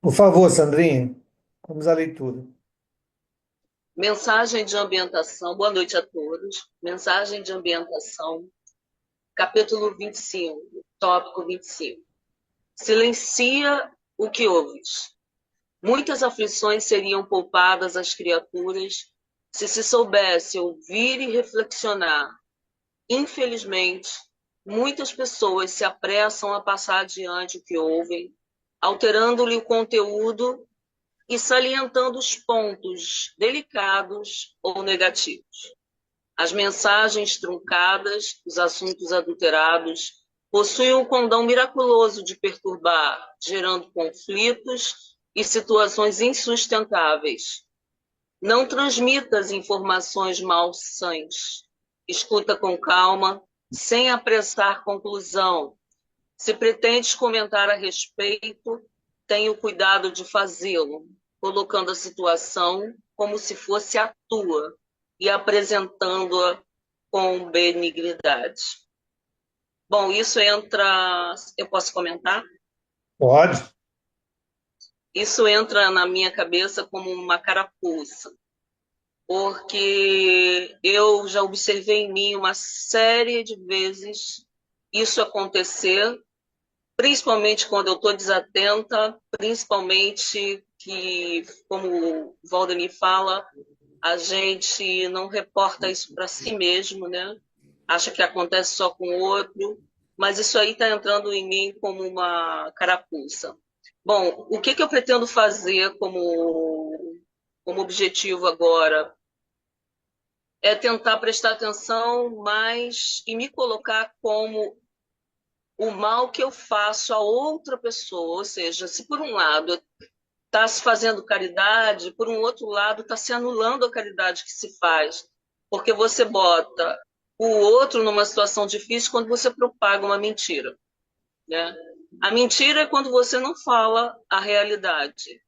Por favor, Sandrinha, vamos à leitura. Mensagem de ambientação. Boa noite a todos. Mensagem de ambientação, capítulo 25, tópico 25. Silencia o que ouves. Muitas aflições seriam poupadas às criaturas se soubesse ouvir e reflexionar. Infelizmente, muitas pessoas se apressam a passar adiante o que ouvem, alterando-lhe o conteúdo e salientando os pontos delicados ou negativos. As mensagens truncadas, os assuntos adulterados, possuem um condão miraculoso de perturbar, gerando conflitos e situações insustentáveis. Não transmita as informações malsãs. Escuta com calma, sem apressar conclusão. Se pretendes comentar a respeito, tenha o cuidado de fazê-lo, colocando a situação como se fosse a tua e apresentando-a com benignidade. Bom, isso entra. Eu posso comentar? Pode. Isso entra na minha cabeça como uma carapuça, porque eu já observei em mim uma série de vezes isso acontecer, principalmente quando eu estou desatenta, principalmente que, como o Valdemir fala, a gente não reporta isso para si mesmo, né? Acha que acontece só com o outro, mas isso aí está entrando em mim como uma carapuça. Bom, o que eu pretendo fazer como objetivo agora é tentar prestar atenção mais e me colocar como o mal que eu faço a outra pessoa, ou seja, se por um lado está se fazendo caridade, por um outro lado está se anulando a caridade que se faz, porque você bota o outro numa situação difícil quando você propaga uma mentira, né? A mentira é quando você não fala a realidade.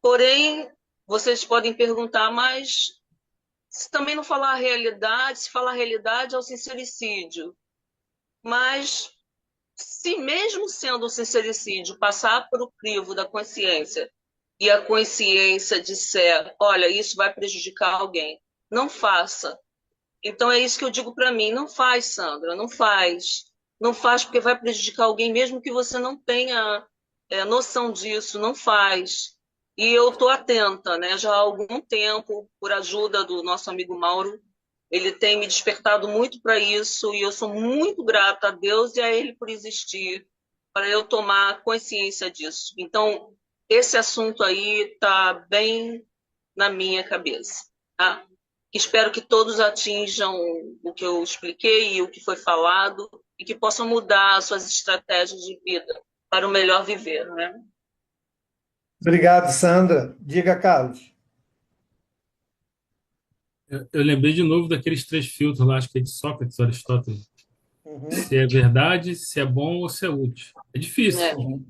Porém, vocês podem perguntar, mas se também não falar a realidade, se falar a realidade é o sincericídio. Mas se mesmo sendo um sincericídio passar por o crivo da consciência e a consciência disser, olha, isso vai prejudicar alguém, não faça. Então é isso que eu digo para mim, não faz, Sandra, não faz. Não faz porque vai prejudicar alguém, mesmo que você não tenha noção disso, não faz. E eu estou atenta, né? Já há algum tempo, por ajuda do nosso amigo Mauro, ele tem me despertado muito para isso e eu sou muito grata a Deus e a ele por existir, para eu tomar consciência disso. Então, esse assunto aí está bem na minha cabeça, tá? Espero que todos atinjam o que eu expliquei e o que foi falado e que possam mudar suas estratégias de vida para o melhor viver, né? Obrigado, Sandra. Diga, Carlos. Eu lembrei de novo daqueles três filtros lá, acho que é de Sócrates, Aristóteles. Uhum, Se é verdade, se é bom ou se é útil. É difícil, É. uhum.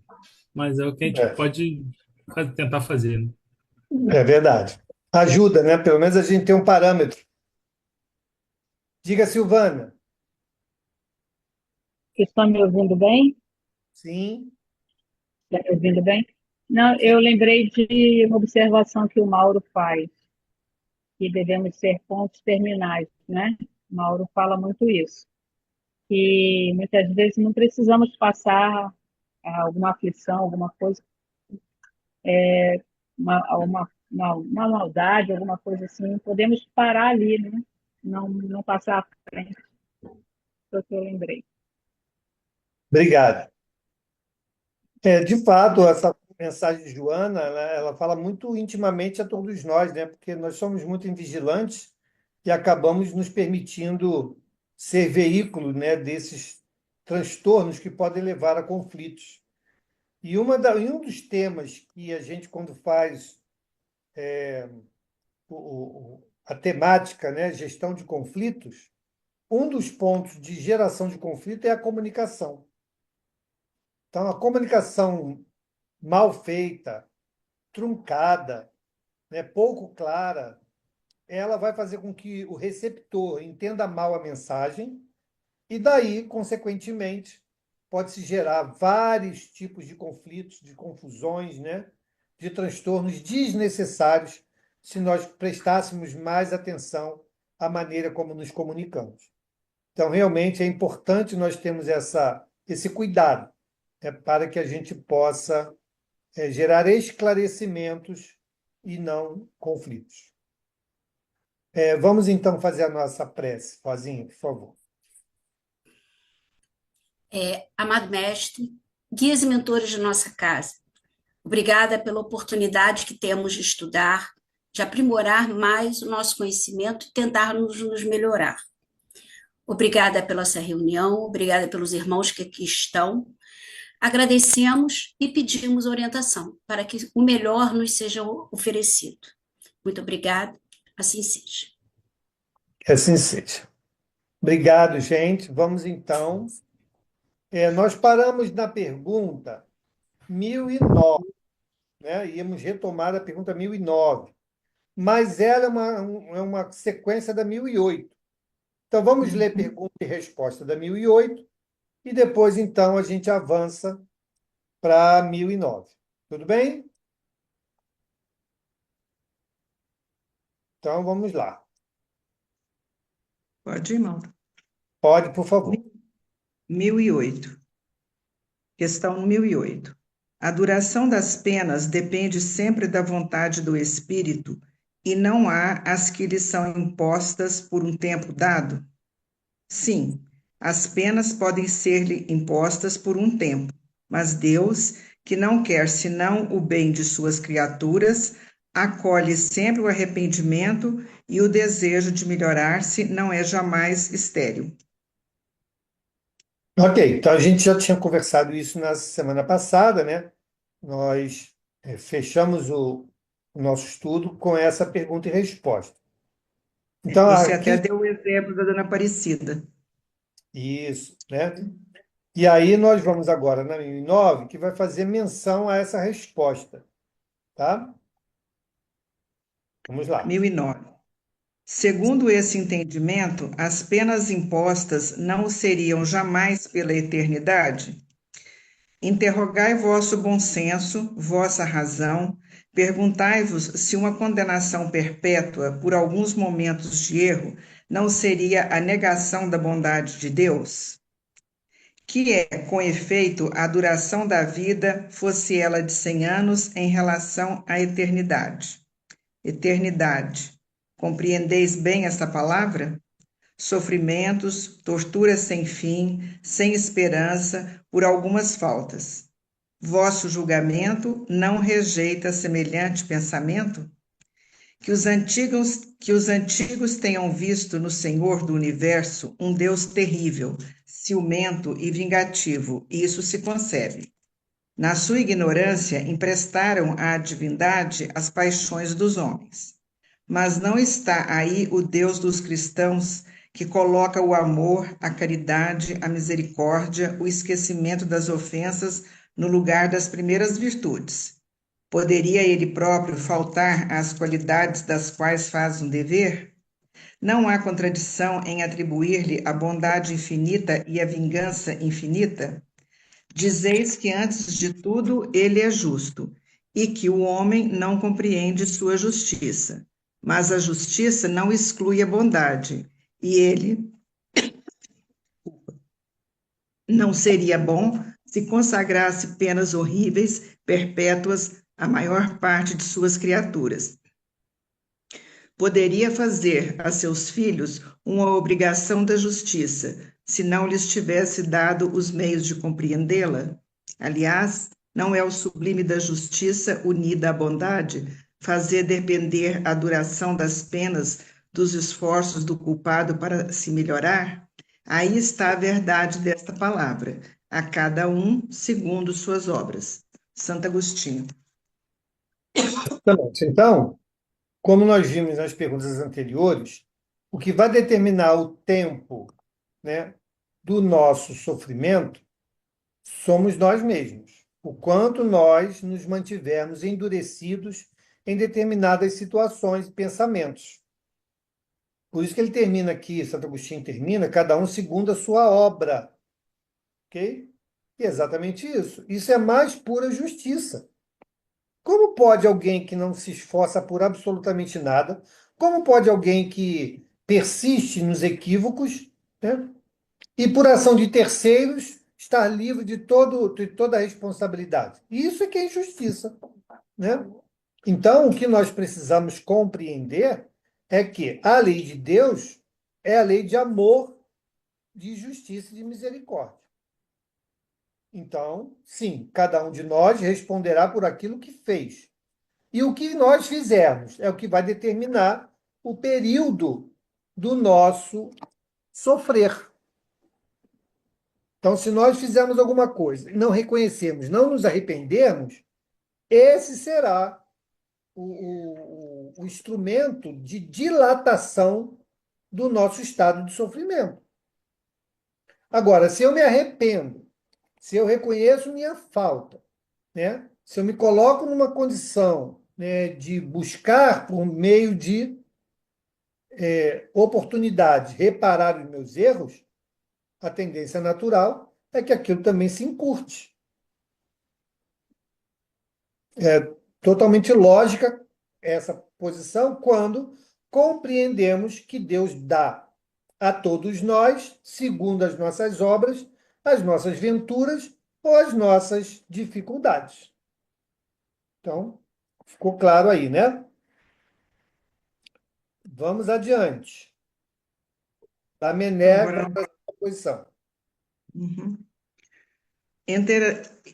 mas é o que a gente É, pode tentar fazer, né? é verdade. Ajuda, né? Pelo menos a gente tem um parâmetro. Diga, Silvana. Vocês estão me ouvindo bem? Sim, Estão me ouvindo bem? Não, eu sim. lembrei de uma observação que o Mauro faz, que devemos ser pontos terminais, né? O Mauro fala muito isso, que muitas vezes não precisamos passar alguma aflição, alguma coisa, uma maldade, alguma coisa assim, podemos parar ali, né? Não passar à frente, foi o que eu lembrei. Obrigado. De fato, essa mensagem de Joana, ela fala muito intimamente a todos nós, né? Porque nós somos muito vigilantes e acabamos nos permitindo ser veículo, né, desses transtornos que podem levar a conflitos. E um dos temas que a gente, quando faz a temática, né, gestão de conflitos, um dos pontos de geração de conflito é a comunicação. Então, a comunicação mal feita, truncada, né, pouco clara, ela vai fazer com que o receptor entenda mal a mensagem e daí, consequentemente, pode se gerar vários tipos de conflitos, de confusões, né? de transtornos desnecessários se nós prestássemos mais atenção à maneira como nos comunicamos. Então, realmente é importante nós termos esse cuidado, né, para que a gente possa gerar esclarecimentos e não conflitos. Vamos então fazer a nossa prece, Rosinha, por favor. Amado Mestre, guias e mentores de nossa casa, obrigada pela oportunidade que temos de estudar, de aprimorar mais o nosso conhecimento e tentar nos melhorar. Obrigada pela essa reunião, obrigada pelos irmãos que aqui estão. Agradecemos e pedimos orientação para que o melhor nos seja oferecido. Muito obrigada, assim seja. Que assim seja. Obrigado, gente. Vamos então. Nós paramos na pergunta 1009, né? Íamos retomar a pergunta 1009, mas ela é uma sequência da 1008. Então, vamos ler pergunta e resposta da 1008 e depois, então, a gente avança para 1009. Tudo bem? Então, vamos lá. Pode ir, Mauro. Pode, por favor. 1008. Questão 1008. A duração das penas depende sempre da vontade do espírito e não há as que lhe são impostas por um tempo dado? Sim, as penas podem ser-lhe impostas por um tempo, mas Deus, que não quer senão o bem de suas criaturas, acolhe sempre o arrependimento e o desejo de melhorar-se não é jamais estéril. Ok, então a gente já tinha conversado isso na semana passada, né? Nós fechamos o nosso estudo com essa pergunta e resposta. Então, Você aqui, até deu o exemplo da Dona Aparecida. isso, né? E aí nós vamos agora na 1009, que vai fazer menção a essa resposta, tá? Vamos lá. 1009. Segundo esse entendimento, as penas impostas não seriam jamais pela eternidade? Interrogai vosso bom senso, vossa razão, perguntai-vos se uma condenação perpétua por alguns momentos de erro não seria a negação da bondade de Deus? Que é, com efeito, a duração da vida, fosse ela de 100 anos, em relação à eternidade? Eternidade. Compreendeis bem esta palavra? Sofrimentos, torturas sem fim, sem esperança, por algumas faltas. Vosso julgamento não rejeita semelhante pensamento? Que os antigos tenham visto no Senhor do Universo um Deus terrível, ciumento e vingativo, isso se concebe. Na sua ignorância, emprestaram à divindade as paixões dos homens. Mas não está aí o Deus dos cristãos, que coloca o amor, a caridade, a misericórdia, o esquecimento das ofensas no lugar das primeiras virtudes. Poderia ele próprio faltar às qualidades das quais faz um dever? Não há contradição em atribuir-lhe a bondade infinita e a vingança infinita? Dizeis que, antes de tudo, ele é justo, e que o homem não compreende sua justiça. Mas a justiça não exclui a bondade, e ele não seria bom se consagrasse penas horríveis, perpétuas, à maior parte de suas criaturas. Poderia fazer a seus filhos uma obrigação da justiça, se não lhes tivesse dado os meios de compreendê-la? Aliás, não é o sublime da justiça unida à bondade fazer depender a duração das penas dos esforços do culpado para se melhorar? Aí está a verdade desta palavra, a cada um segundo suas obras. Santo Agostinho. Exatamente. Então, como nós vimos nas perguntas anteriores, o que vai determinar o tempo, né, do nosso sofrimento somos nós mesmos. O quanto nós nos mantivermos endurecidos em determinadas situações e pensamentos. Por isso que ele termina aqui, Santo Agostinho termina, cada um segundo a sua obra. Ok? E é exatamente isso. Isso é mais pura justiça. Como pode alguém que não se esforça por absolutamente nada, como pode alguém que persiste nos equívocos, né, e por ação de terceiros estar livre de toda a responsabilidade? Isso é que é injustiça, né? Então, o que nós precisamos compreender é que a lei de Deus é a lei de amor, de justiça e de misericórdia. Então, sim, cada um de nós responderá por aquilo que fez. E o que nós fizermos é o que vai determinar o período do nosso sofrer. Então, se nós fizermos alguma coisa e não reconhecermos, não nos arrependermos, esse será o instrumento de dilatação do nosso estado de sofrimento. Agora, se eu me arrependo, se eu reconheço minha falta, né? Se eu me coloco numa condição, né, de buscar, por meio de oportunidades, reparar os meus erros, a tendência natural é que aquilo também se encurte. É totalmente lógica essa posição quando compreendemos que Deus dá a todos nós, segundo as nossas obras, as nossas venturas ou as nossas dificuldades. Então, ficou claro aí, né? Vamos adiante. Lamené vai Agora, para a posição. uhum.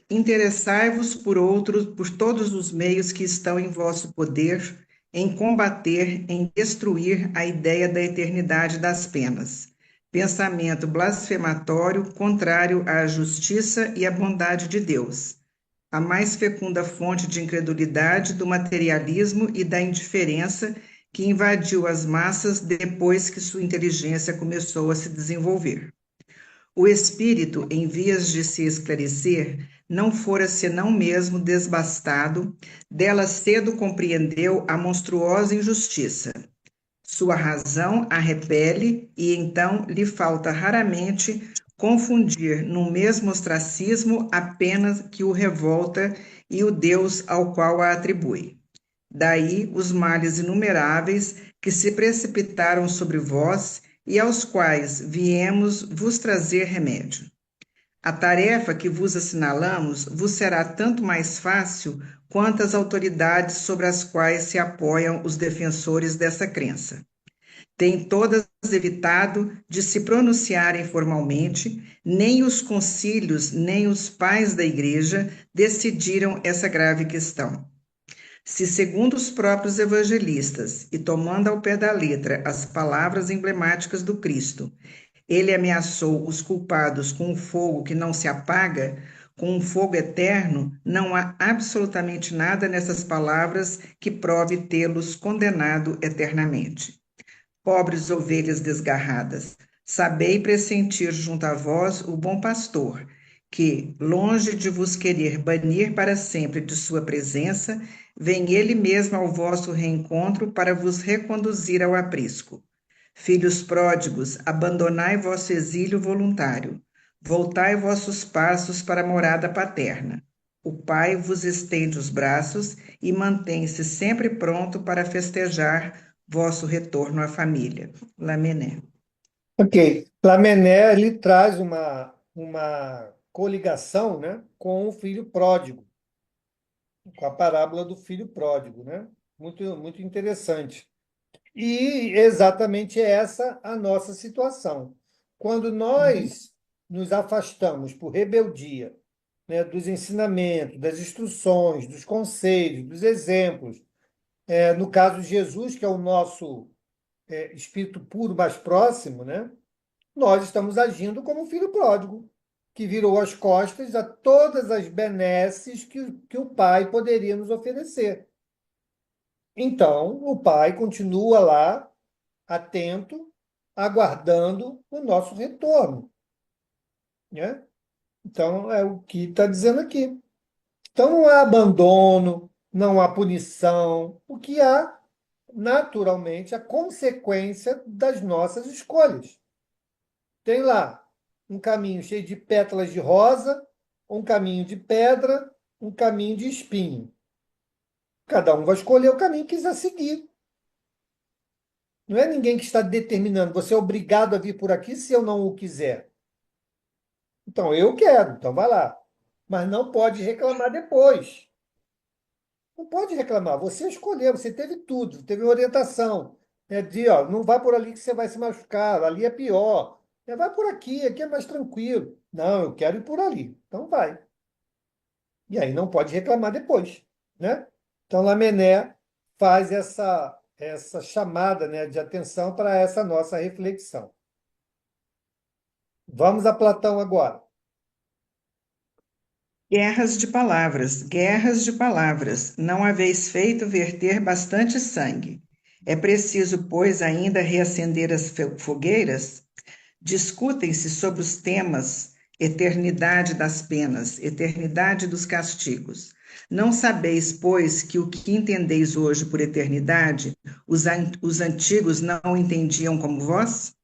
Interessai-vos por outros, por todos os meios que estão em vosso poder, em combater, em destruir a ideia da eternidade das penas. Pensamento blasfematório, contrário à justiça e à bondade de Deus. A mais fecunda fonte de incredulidade, do materialismo e da indiferença que invadiu as massas depois que sua inteligência começou a se desenvolver. O espírito, em vias de se esclarecer, não fora senão mesmo desbastado, dela cedo compreendeu a monstruosa injustiça. Sua razão a repele e então lhe falta raramente confundir no mesmo ostracismo a pena que o revolta e o Deus ao qual a atribui. Daí os males inumeráveis que se precipitaram sobre vós e aos quais viemos vos trazer remédio. A tarefa que vos assinalamos vos será tanto mais fácil quanto as autoridades sobre as quais se apoiam os defensores dessa crença. Têm todas evitado de se pronunciarem formalmente, nem os concílios, nem os pais da Igreja decidiram essa grave questão. Se, segundo os próprios evangelistas, e tomando ao pé da letra as palavras emblemáticas do Cristo, ele ameaçou os culpados com um fogo que não se apaga, com um fogo eterno, não há absolutamente nada nessas palavras que prove tê-los condenado eternamente. Pobres ovelhas desgarradas, sabei pressentir junto a vós o bom pastor, que, longe de vos querer banir para sempre de sua presença, vem ele mesmo ao vosso reencontro para vos reconduzir ao aprisco. Filhos pródigos, abandonai vosso exílio voluntário, voltai vossos passos para a morada paterna. O Pai vos estende os braços e mantém-se sempre pronto para festejar vosso retorno à família. Lamené. Ok. Lamené, ele traz uma coligação, né, com o filho pródigo, com a parábola do filho pródigo, né? Muito, muito interessante. E exatamente essa a nossa situação. Quando nós nos afastamos por rebeldia, né, dos ensinamentos, das instruções, dos conselhos, dos exemplos, no caso de Jesus, que é o nosso espírito puro mais próximo, né, nós estamos agindo como um filho pródigo, que virou as costas a todas as benesses que o pai poderia nos oferecer. Então, o pai continua lá, atento, aguardando o nosso retorno, né? Então, é o que está dizendo aqui. Então, não há abandono, não há punição, o que há, naturalmente, a consequência das nossas escolhas. Tem lá um caminho cheio de pétalas de rosa, um caminho de pedra, um caminho de espinho. Cada um vai escolher o caminho que quiser seguir. Não é ninguém que está determinando. Você é obrigado a vir por aqui se eu não o quiser. Então, eu quero, então vai lá. Mas não pode reclamar depois. Não pode reclamar. Você escolheu, você teve tudo, teve orientação. Ó, não vai por ali que você vai se machucar, ali é pior. Vai por aqui é mais tranquilo. Não, eu quero ir por ali. Então vai. E aí não pode reclamar depois, né? Então, Lamennais faz essa chamada, né, de atenção para essa nossa reflexão. Vamos a Platão agora. Guerras de palavras, não haveis feito verter bastante sangue. É preciso, pois, ainda reacender as fogueiras? Discutem-se sobre os temas eternidade das penas, eternidade dos castigos. Não sabeis, pois, que o que entendeis hoje por eternidade, os antigos não entendiam como vós?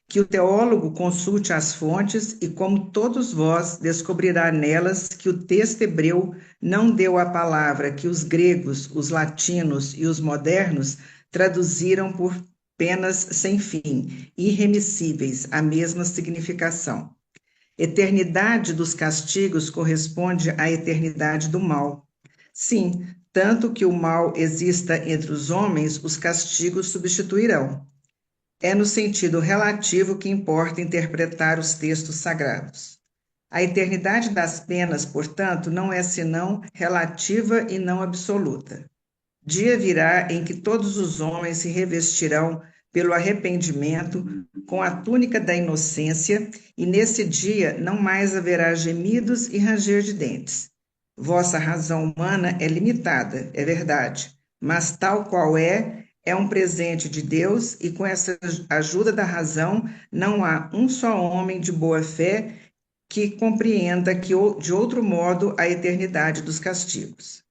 Que o teólogo consulte as fontes e, como todos vós, descobrirá nelas que o texto hebreu não deu a palavra que os gregos, os latinos e os modernos traduziram por penas sem fim, irremissíveis, a mesma significação. Eternidade dos castigos corresponde à eternidade do mal. Sim, tanto que o mal exista entre os homens, os castigos substituirão. É no sentido relativo que importa interpretar os textos sagrados. A eternidade das penas, portanto, não é senão relativa e não absoluta. Dia virá em que todos os homens se revestirão pelo arrependimento com a túnica da inocência, e nesse dia não mais haverá gemidos e ranger de dentes. Vossa razão humana é limitada, é verdade, mas tal qual é um presente de Deus, e com essa ajuda da razão não há um só homem de boa fé que compreenda que, de outro modo, a eternidade dos castigos.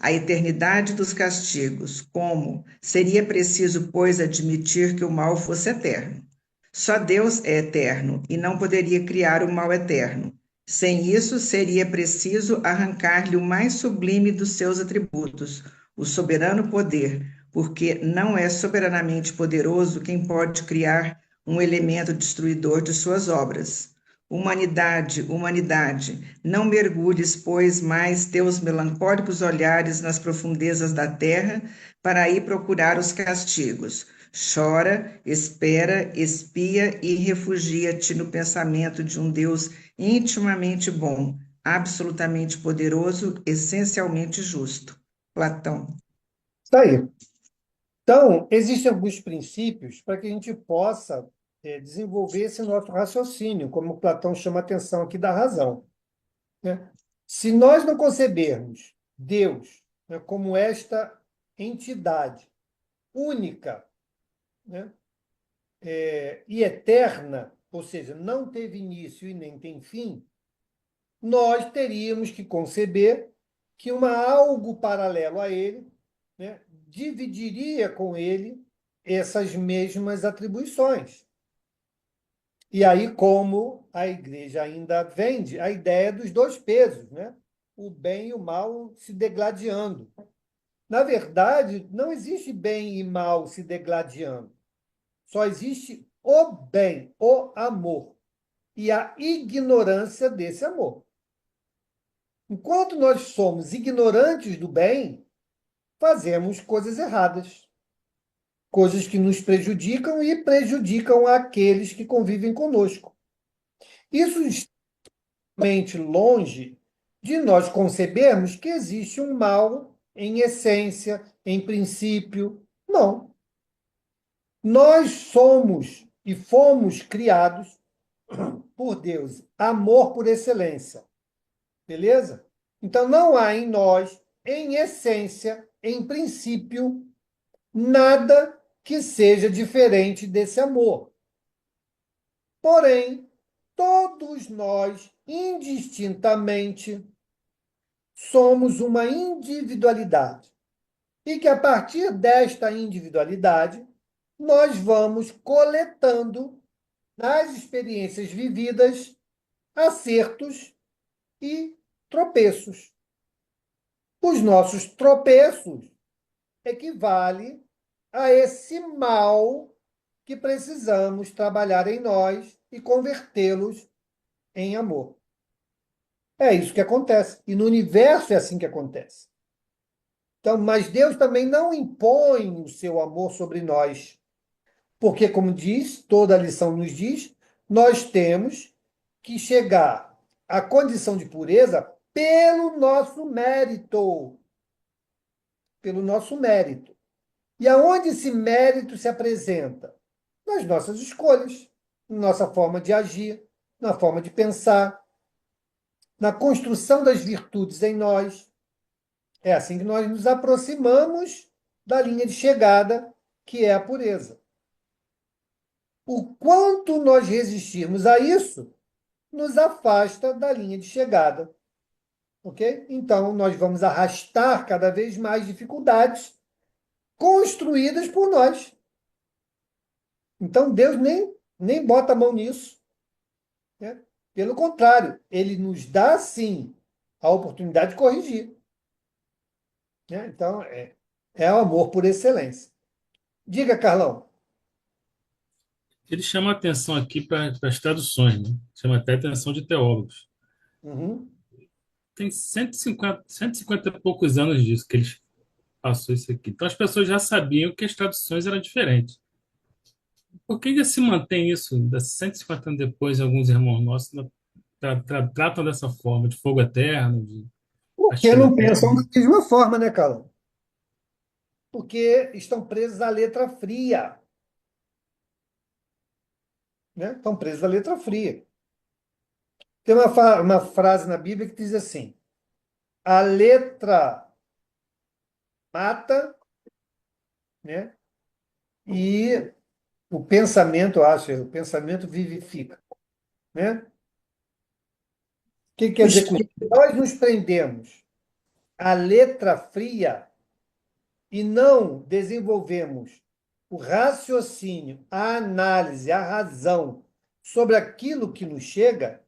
A eternidade dos castigos, como seria preciso, pois, admitir que o mal fosse eterno. Só Deus é eterno e não poderia criar o mal eterno. Sem isso, seria preciso arrancar-lhe o mais sublime dos seus atributos, o soberano poder, porque não é soberanamente poderoso quem pode criar um elemento destruidor de suas obras. Humanidade, humanidade, não mergulhes, pois, mais teus melancólicos olhares nas profundezas da terra para aí procurar os castigos. Chora, espera, espia e refugia-te no pensamento de um Deus intimamente bom, absolutamente poderoso, essencialmente justo. Platão. Está aí. Então, existem alguns princípios para que a gente possa desenvolver esse nosso raciocínio, como Platão chama a atenção aqui da razão, né? Se nós não concebermos Deus, né, como esta entidade única, né, e eterna, ou seja, não teve início e nem tem fim, nós teríamos que conceber que algo paralelo a ele, né, dividiria com ele essas mesmas atribuições. E aí, como a igreja ainda vende a ideia dos dois pesos, né? O bem e o mal se degladiando. Na verdade, não existe bem e mal se degladiando. Só existe o bem, o amor, e a ignorância desse amor. Enquanto nós somos ignorantes do bem, fazemos coisas erradas, coisas que nos prejudicam e prejudicam aqueles que convivem conosco. Isso está extremamente longe de nós concebermos que existe um mal em essência, em princípio. Não. Nós somos e fomos criados por Deus, amor por excelência. Beleza? Então não há em nós, em essência, em princípio, nada que seja diferente desse amor. Porém, todos nós, indistintamente, somos uma individualidade. E que a partir desta individualidade, nós vamos coletando nas experiências vividas acertos e tropeços. Os nossos tropeços equivalem a esse mal que precisamos trabalhar em nós e convertê-los em amor. É isso que acontece. E no universo é assim que acontece. Então, mas Deus também não impõe o seu amor sobre nós. Porque, como diz, toda a lição nos diz, nós temos que chegar à condição de pureza pelo nosso mérito. Pelo nosso mérito. E aonde esse mérito se apresenta? Nas nossas escolhas, na nossa forma de agir, na forma de pensar, na construção das virtudes em nós. É assim que nós nos aproximamos da linha de chegada, que é a pureza. O quanto nós resistirmos a isso, nos afasta da linha de chegada. Ok? Então, nós vamos arrastar cada vez mais dificuldades construídas por nós. Então, Deus nem bota a mão nisso. Né? Pelo contrário, ele nos dá, sim, a oportunidade de corrigir. Né? Então, é o amor por excelência. Diga, Carlão. Ele chama a atenção aqui para as traduções, né? Chama até a atenção de teólogos. Uhum. Tem 150 e poucos anos disso que eles passou isso aqui. Então as pessoas já sabiam que as traduções eram diferentes. Por que ainda se mantém isso, 150 anos depois, alguns irmãos nossos tratam dessa forma, de fogo eterno, de Porque castigo não pensam da eterno? mesma forma, né, Carlão? Porque estão presos à letra fria. Né? Estão presos à letra fria. Tem uma frase na Bíblia que diz assim: a letra mata, né? E o pensamento, eu acho, o pensamento vivifica. Né? O que quer dizer com isso? Nós nos prendemos à letra fria e não desenvolvemos o raciocínio, a análise, a razão sobre aquilo que nos chega,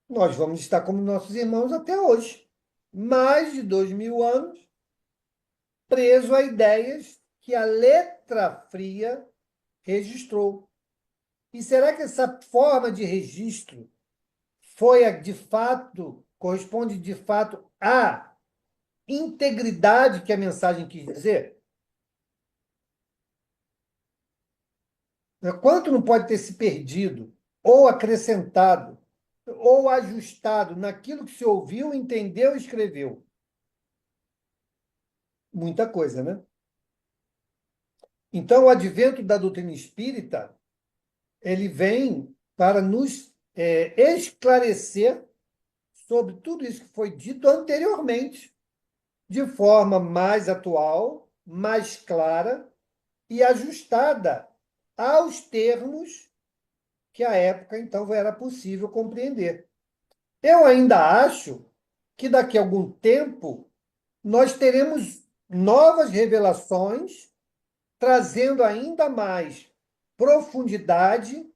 nós vamos estar como nossos irmãos até hoje. Mais de 2000 anos preso a ideias que a letra fria registrou. E será que essa forma de registro de fato, corresponde de fato à integridade que a mensagem quis dizer? Quanto não pode ter se perdido, ou acrescentado, ou ajustado naquilo que se ouviu, entendeu e escreveu? Muita coisa, né? Então, o advento da doutrina espírita, ele vem para nos esclarecer sobre tudo isso que foi dito anteriormente, de forma mais atual, mais clara e ajustada aos termos que à época, então, era possível compreender. Eu ainda acho que daqui a algum tempo nós teremos novas revelações, trazendo ainda mais profundidade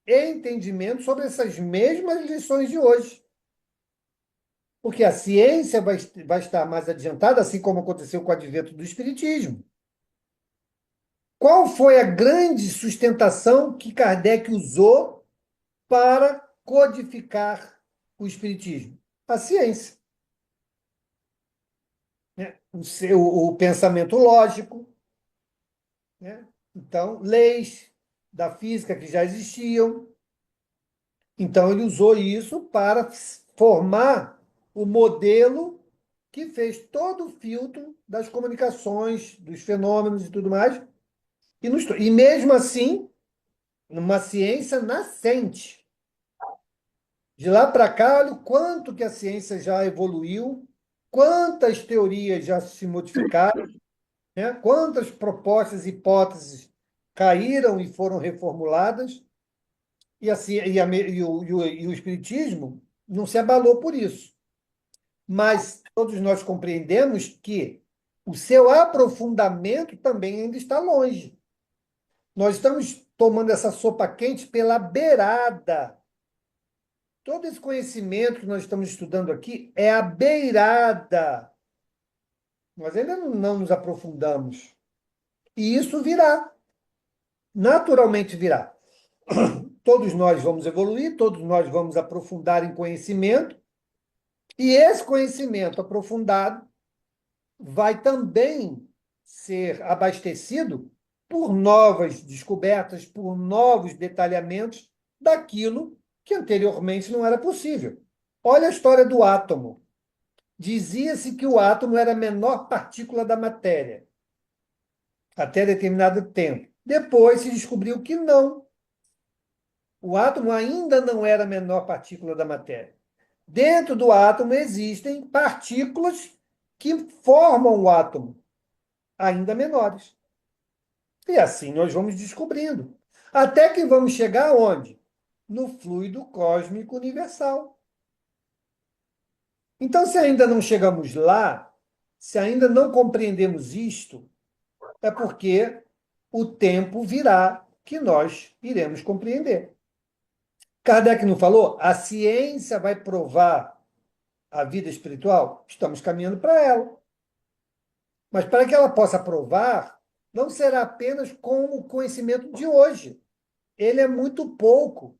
e entendimento sobre essas mesmas lições de hoje. Porque a ciência vai estar mais adiantada, assim como aconteceu com o advento do Espiritismo. Qual foi a grande sustentação que Kardec usou para codificar o Espiritismo? A ciência. Né? O pensamento lógico. Né? Então, leis da física que já existiam. Então, ele usou isso para formar o modelo que fez todo o filtro das comunicações, dos fenômenos e tudo mais. E mesmo assim, numa ciência nascente. De lá para cá, olha o quanto que a ciência já evoluiu, quantas teorias já se modificaram, né? Quantas propostas e hipóteses caíram e foram reformuladas, e o Espiritismo não se abalou por isso. Mas todos nós compreendemos que o seu aprofundamento também ainda está longe. Nós estamos tomando essa sopa quente pela beirada. Todo esse conhecimento que nós estamos estudando aqui é a beirada Nós ainda não nos aprofundamos. E isso virá, naturalmente virá. Todos nós vamos evoluir, todos nós vamos aprofundar em conhecimento, e esse conhecimento aprofundado vai também ser abastecido por novas descobertas, por novos detalhamentos daquilo que anteriormente não era possível. Olha a história do átomo. Dizia-se que o átomo era a menor partícula da matéria, até determinado tempo. Depois se descobriu que não. O átomo ainda não era a menor partícula da matéria. Dentro do átomo existem partículas que formam o átomo, ainda menores. E assim nós vamos descobrindo. Até que vamos chegar aonde? No fluido cósmico universal. Então, se ainda não chegamos lá, se ainda não compreendemos isto, é porque o tempo virá que nós iremos compreender. Kardec não falou? A ciência vai provar a vida espiritual? Estamos caminhando para ela. Mas para que ela possa provar, não será apenas com o conhecimento de hoje. Ele é muito pouco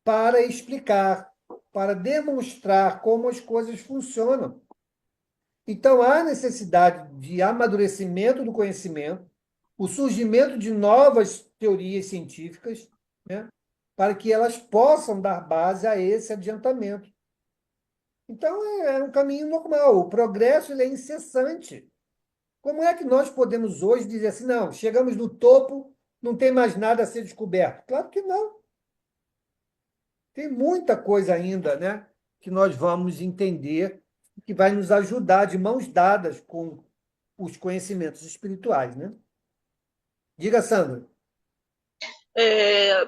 para explicar, para demonstrar como as coisas funcionam. Então, há necessidade de amadurecimento do conhecimento, o surgimento de novas teorias científicas, né, para que elas possam dar base a esse adiantamento. Então, é um caminho normal. O progresso ele é incessante. Como é que nós podemos hoje dizer assim, não, chegamos no topo, não tem mais nada a ser descoberto? Claro que não. Tem muita coisa ainda, né, que nós vamos entender, que vai nos ajudar de mãos dadas com os conhecimentos espirituais, né? Diga, Sandra.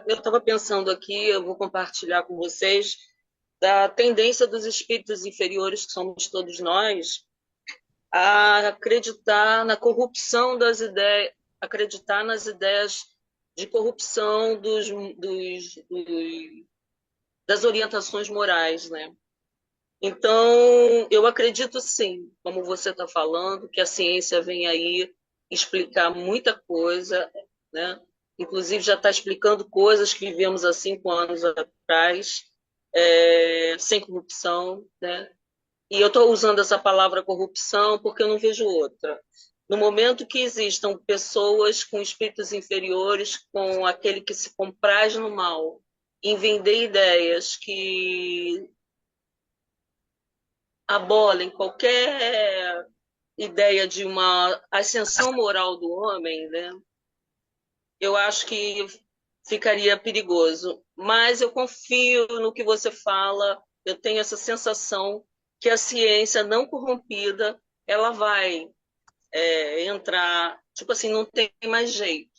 Eu estava pensando aqui, eu vou compartilhar com vocês, da tendência dos espíritos inferiores, que somos todos nós, a acreditar na corrupção das ideias, acreditar nas ideias de corrupção das orientações morais, né? Então, eu acredito sim, como você está falando, que a ciência vem aí explicar muita coisa, né? Inclusive já está explicando coisas que vivemos há 5 anos atrás, sem corrupção, né? E eu estou usando essa palavra corrupção porque eu não vejo outra. No momento que existam pessoas com espíritos inferiores, com aquele que se compraz no mal, em vender ideias que abolem qualquer ideia de uma ascensão moral do homem, né? Eu acho que ficaria perigoso. Mas eu confio no que você fala, eu tenho essa sensação que a ciência não corrompida, ela vai entrar, tipo assim, não tem mais jeito.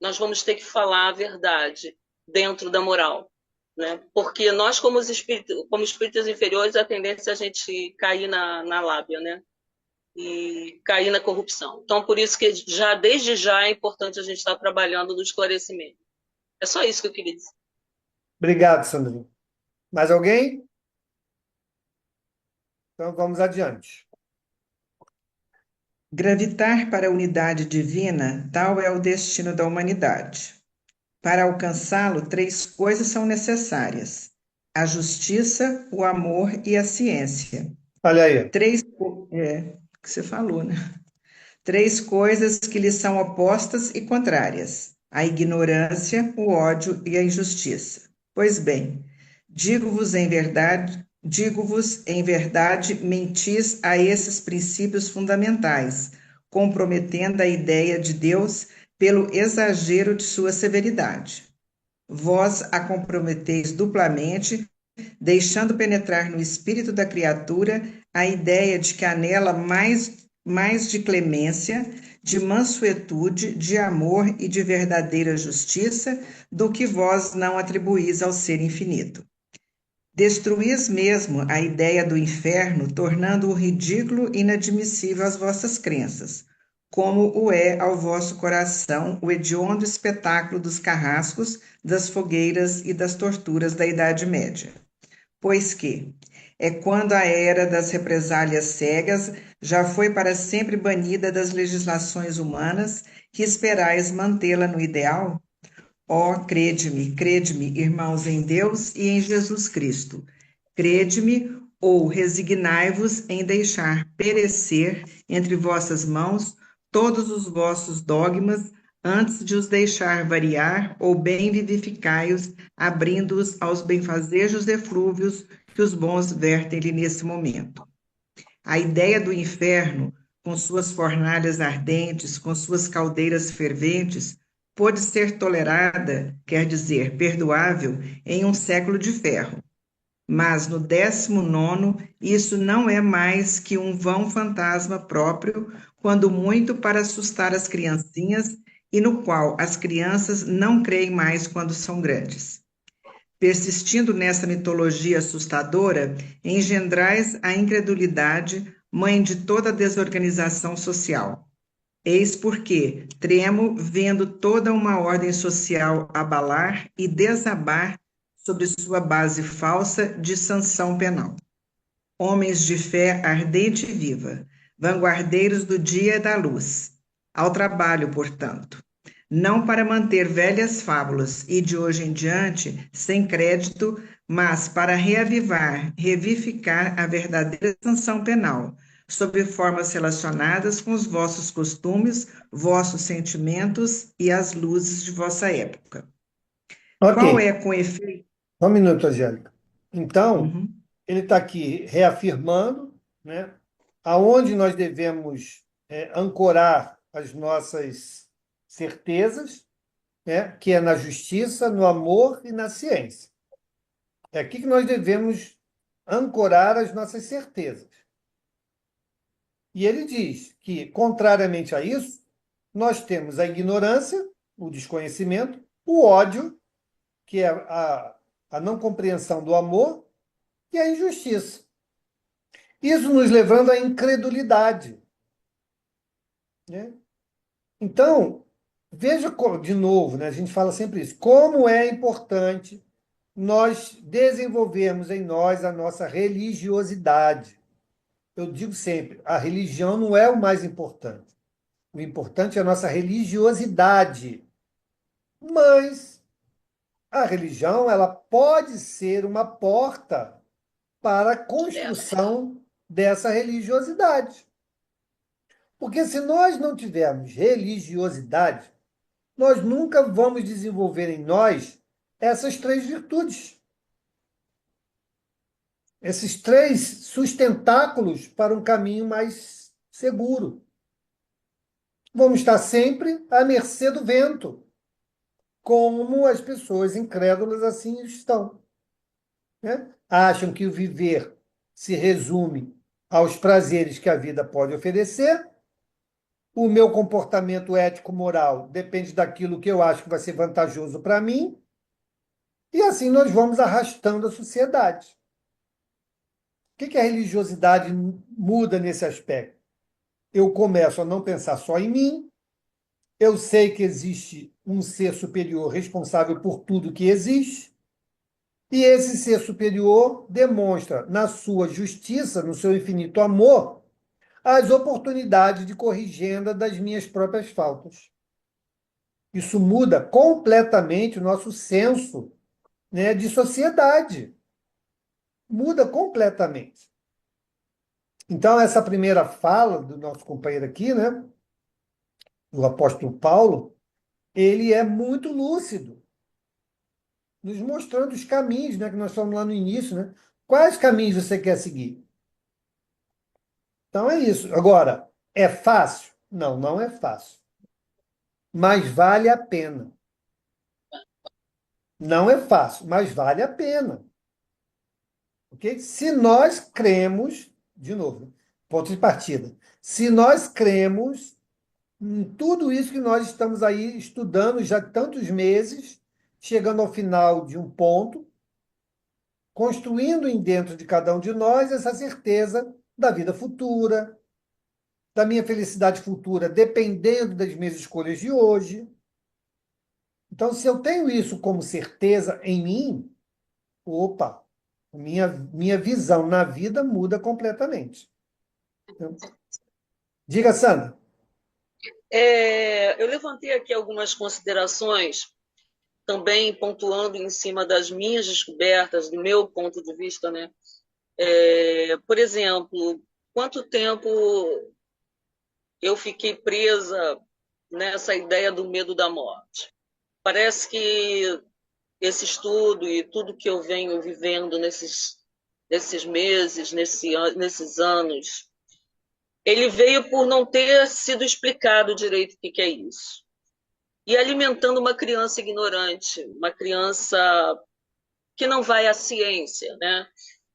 Nós vamos ter que falar a verdade dentro da moral, né? Porque nós, como espíritos inferiores, a tendência é a gente cair na lábia, né? E cair na corrupção. Então, por isso que já desde já é importante a gente estar trabalhando no esclarecimento. É só isso que eu queria dizer. Obrigado, Sandrinho. Mais alguém? Então, vamos adiante. Gravitar para a unidade divina, tal é o destino da humanidade. Para alcançá-lo, 3 coisas são necessárias: a justiça, o amor e a ciência. Olha aí. Que você falou, né? 3 coisas que lhe são opostas e contrárias: a ignorância, o ódio e a injustiça. Pois bem, digo-vos em verdade, mentis a esses princípios fundamentais, comprometendo a ideia de Deus pelo exagero de sua severidade. Vós a comprometeis duplamente, deixando penetrar no espírito da criatura a ideia de que há nela mais de clemência, de mansuetude, de amor e de verdadeira justiça do que vós não atribuís ao ser infinito. Destruís mesmo a ideia do inferno, tornando-o ridículo e inadmissível às vossas crenças, como o é ao vosso coração o hediondo espetáculo dos carrascos, das fogueiras e das torturas da Idade Média. Pois que, É quando a era das represálias cegas já foi para sempre banida das legislações humanas, que esperais mantê-la no ideal? Ó, crede-me, irmãos em Deus e em Jesus Cristo. Crede-me ou resignai-vos em deixar perecer entre vossas mãos todos os vossos dogmas, antes de os deixar variar, ou bem vivificai-os, abrindo-os aos benfazejos eflúvios que os bons vertem-lhe nesse momento. A ideia do inferno, com suas fornalhas ardentes, com suas caldeiras ferventes, pôde ser tolerada, quer dizer, perdoável, em um século de ferro. Mas no 19º, isso não é mais que um vão fantasma próprio, quando muito para assustar as criancinhas, e no qual as crianças não creem mais quando são grandes. Persistindo nessa mitologia assustadora, engendrais a incredulidade, mãe de toda a desorganização social. Eis porque tremo vendo toda uma ordem social abalar e desabar sobre sua base falsa de sanção penal. Homens de fé ardente e viva, vanguardeiros do dia e da luz. Ao trabalho, portanto, não para manter velhas fábulas e de hoje em diante sem crédito, mas para reavivar, revivificar a verdadeira sanção penal, sob formas relacionadas com os vossos costumes, vossos sentimentos e as luzes de vossa época. Qual Ok, é, com efeito? só um minuto, Angélica. Então, Uhum. ele está aqui reafirmando, né, aonde nós devemos ancorar as nossas certezas, né, que é na justiça, no amor e na ciência. É aqui que nós devemos ancorar as nossas certezas. E ele diz que, contrariamente a isso, nós temos a ignorância, o desconhecimento, o ódio, que é a não compreensão do amor, e a injustiça. Isso nos levando à incredulidade, né? Então, veja de novo, né, a gente fala sempre isso, como é importante nós desenvolvermos em nós a nossa religiosidade. Eu digo sempre, a religião não é o mais importante. O importante é a nossa religiosidade. Mas a religião, ela pode ser uma porta para a construção dessa religiosidade. Porque se nós não tivermos religiosidade, nós nunca vamos desenvolver em nós essas três virtudes, esses três sustentáculos para um caminho mais seguro. Vamos estar sempre à mercê do vento, como as pessoas incrédulas assim estão, né? Acham que o viver se resume aos prazeres que a vida pode oferecer. O meu comportamento ético-moral depende daquilo que eu acho que vai ser vantajoso para mim. E assim nós vamos arrastando a sociedade. O que a religiosidade muda nesse aspecto? Eu começo a não pensar só em mim, eu sei que existe um ser superior responsável por tudo que existe, e esse ser superior demonstra na sua justiça, no seu infinito amor, as oportunidades de corrigenda das minhas próprias faltas. Isso muda completamente o nosso senso, né, de sociedade. Muda completamente. Então, essa primeira fala do nosso companheiro aqui, né, do apóstolo Paulo, ele é muito lúcido, nos mostrando os caminhos, né, que nós falamos lá no início, né? Quais caminhos você quer seguir? Então é isso. Agora, é fácil? Não, não é fácil. Mas vale a pena. Não é fácil, mas vale a pena. Ok? Se nós cremos, de novo, ponto de partida. Se nós cremos em tudo isso que nós estamos aí estudando já há tantos meses, chegando ao final de um ponto, construindo em dentro de cada um de nós essa certeza da vida futura, da minha felicidade futura, dependendo das minhas escolhas de hoje. Então, se eu tenho isso como certeza em mim, opa, Minha visão na vida muda completamente. Diga, Sandra. Eu levantei aqui algumas considerações, também pontuando em cima das minhas descobertas, do meu ponto de vista, né? Por exemplo, quanto tempo eu fiquei presa nessa ideia do medo da morte? Parece que esse estudo e tudo que eu venho vivendo nesses meses, nesses anos, ele veio por não ter sido explicado direito o que é isso. E alimentando uma criança ignorante, uma criança que não vai à ciência, né?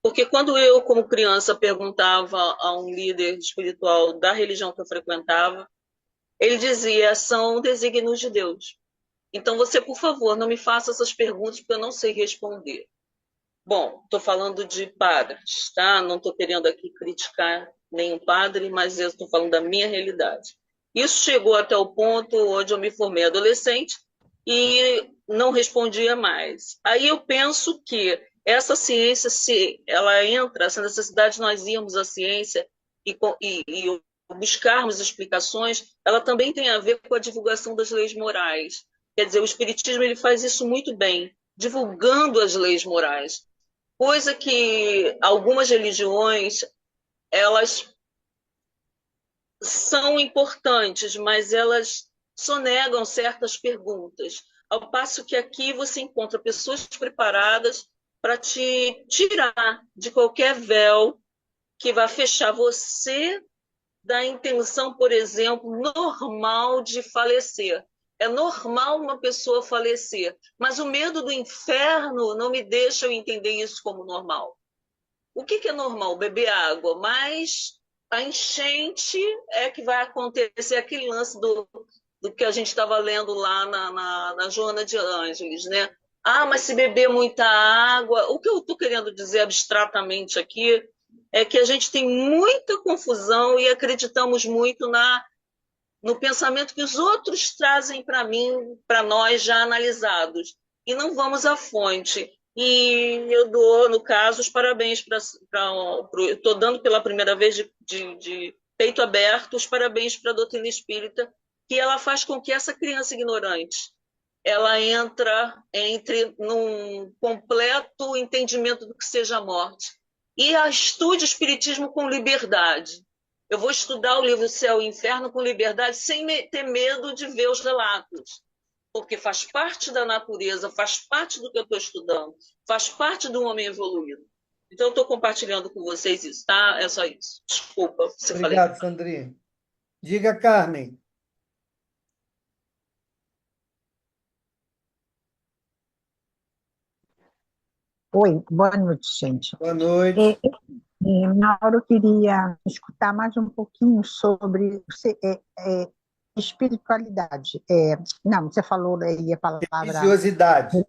Porque quando eu, como criança, perguntava a um líder espiritual da religião que eu frequentava, ele dizia: são desígnios de Deus. Então você, por favor, não me faça essas perguntas porque eu não sei responder. Bom, estou falando de padres, tá? Não estou querendo aqui criticar nenhum padre, mas eu estou falando da minha realidade. Isso chegou até o ponto onde eu me formei adolescente e não respondia mais. Aí eu penso que essa ciência, se ela entra, essa necessidade de nós irmos à ciência e buscarmos explicações, ela também tem a ver com a divulgação das leis morais. Quer dizer, o Espiritismo ele faz isso muito bem, divulgando as leis morais, coisa que algumas religiões elas são importantes, mas elas sonegam certas perguntas. Ao passo que aqui você encontra pessoas preparadas para te tirar de qualquer véu que vai fechar você da intenção, por exemplo, normal de falecer. É normal uma pessoa falecer, mas o medo do inferno não me deixa eu entender isso como normal. O que é normal? Beber água, mas a enchente é que vai acontecer aquele lance do que a gente estava lendo lá na Joana de Ângeles, né? Ah, mas se beber muita água. O que eu estou querendo dizer abstratamente aqui é que a gente tem muita confusão e acreditamos muito no pensamento que os outros trazem para mim, para nós já analisados, e não vamos à fonte. E eu dou, no caso, os parabéns para. Estou dando pela primeira vez de peito aberto os parabéns para a doutrina espírita, que ela faz com que essa criança ignorante ela entre num completo entendimento do que seja a morte. E estude o espiritismo com liberdade. Eu vou estudar o livro Céu e Inferno com liberdade, sem ter medo de ver os relatos, porque faz parte da natureza, faz parte do que eu estou estudando, faz parte do homem evoluído. Então, eu estou compartilhando com vocês isso, tá? É só isso. Desculpa, você falei. Obrigado, Sandrinha. Diga, Carmen. Oi, boa noite, gente. Boa noite. Mauro, eu queria escutar mais um pouquinho sobre espiritualidade. Não, você falou aí a palavra Religiosidade.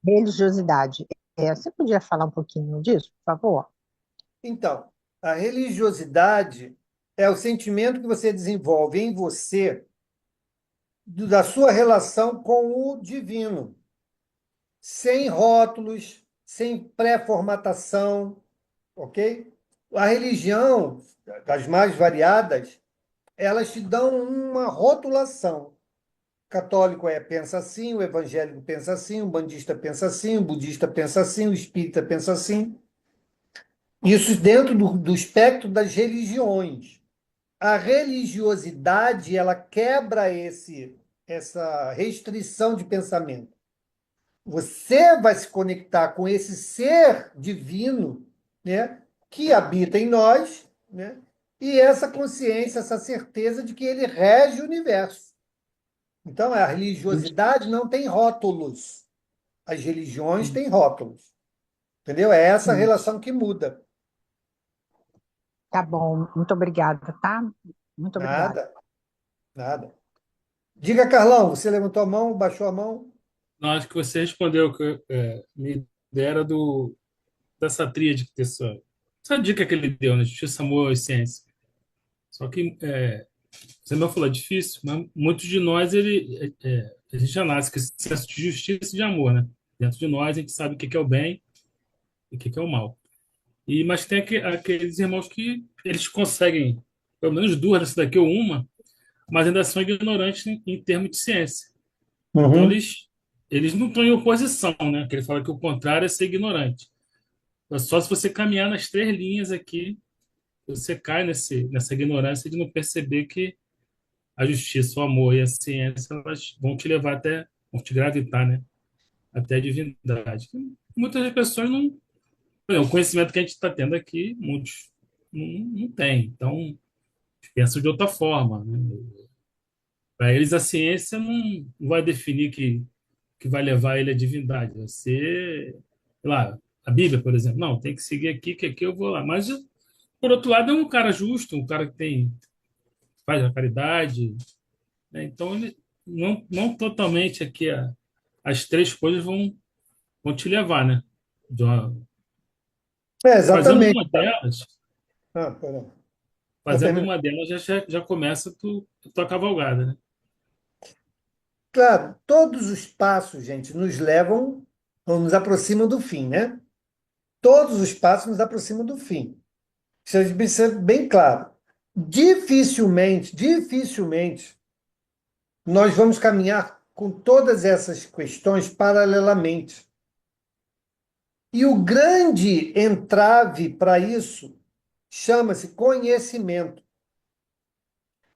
religiosidade. Você podia falar um pouquinho disso, por favor? Então, a religiosidade é o sentimento que você desenvolve em você da sua relação com o divino, sem rótulos, sem pré-formatação, ok? A religião, das mais variadas, elas te dão uma rotulação. O católico pensa assim, o evangélico pensa assim, o bandista pensa assim, o budista pensa assim, o espírita pensa assim. Isso dentro do espectro das religiões. A religiosidade, ela quebra essa restrição de pensamento. Você vai se conectar com esse ser divino, né, que habita em nós, né, e essa consciência, essa certeza de que ele rege o universo. Então, a religiosidade não tem rótulos. As religiões têm rótulos. Entendeu? É essa relação que muda. Tá bom, muito obrigada, tá? Muito obrigada. Nada, nada. Diga, Carlão, você levantou a mão, baixou a mão? Não, acho que você respondeu que me dera dessa tríade que essa dica que ele deu, né? Justiça, amor e ciência. Só que, você não falou, é difícil, mas muitos de nós, a gente já nasce com esse senso de justiça e de amor, né? Dentro de nós, a gente sabe o que é o bem o que que é o mal. Mas tem aqueles irmãos que eles conseguem, pelo menos duas dessa daqui ou uma, mas ainda são ignorantes em termos de ciência. Então, Uhum. eles não estão em oposição, né? Que ele fala que o contrário é ser ignorante. É só se você caminhar nas três linhas aqui, você cai nessa ignorância de não perceber que a justiça, o amor e a ciência elas vão te levar vão te gravitar, né? Até a divindade. Muitas pessoas não. Por exemplo, o conhecimento que a gente está tendo aqui, muitos não têm. Então, pensam de outra forma, né? Para eles, a ciência não vai definir que vai levar ele à divindade. Vai ser, sei lá, a Bíblia, por exemplo. Não, tem que seguir aqui, que aqui eu vou lá. Mas, por outro lado, é um cara justo, um cara que faz a caridade, né? Então, ele não totalmente aqui as três coisas vão te levar, né? De fazendo Exatamente. uma delas, Perdão. Pode fazendo terminar. uma delas já começa a tua cavalgada, né? Claro, todos os passos, gente, nos levam ou nos aproximam do fim, né? Todos os passos nos aproximam do fim. Isso a gente precisa ser bem claro. Dificilmente, nós vamos caminhar com todas essas questões paralelamente. E o grande entrave para isso chama-se conhecimento.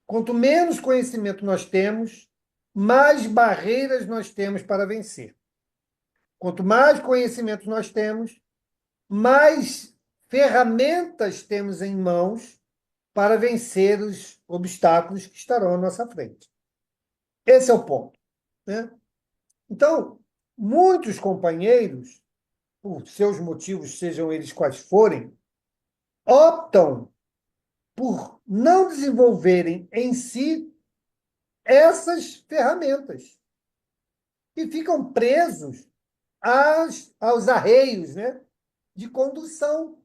Quanto menos conhecimento nós temos, mais barreiras nós temos para vencer. Quanto mais conhecimento nós temos, mais ferramentas temos em mãos para vencer os obstáculos que estarão à nossa frente. Esse é o ponto, né? Então, muitos companheiros, por seus motivos, sejam eles quais forem, optam por não desenvolverem em si essas ferramentas e ficam presos aos arreios, né, de condução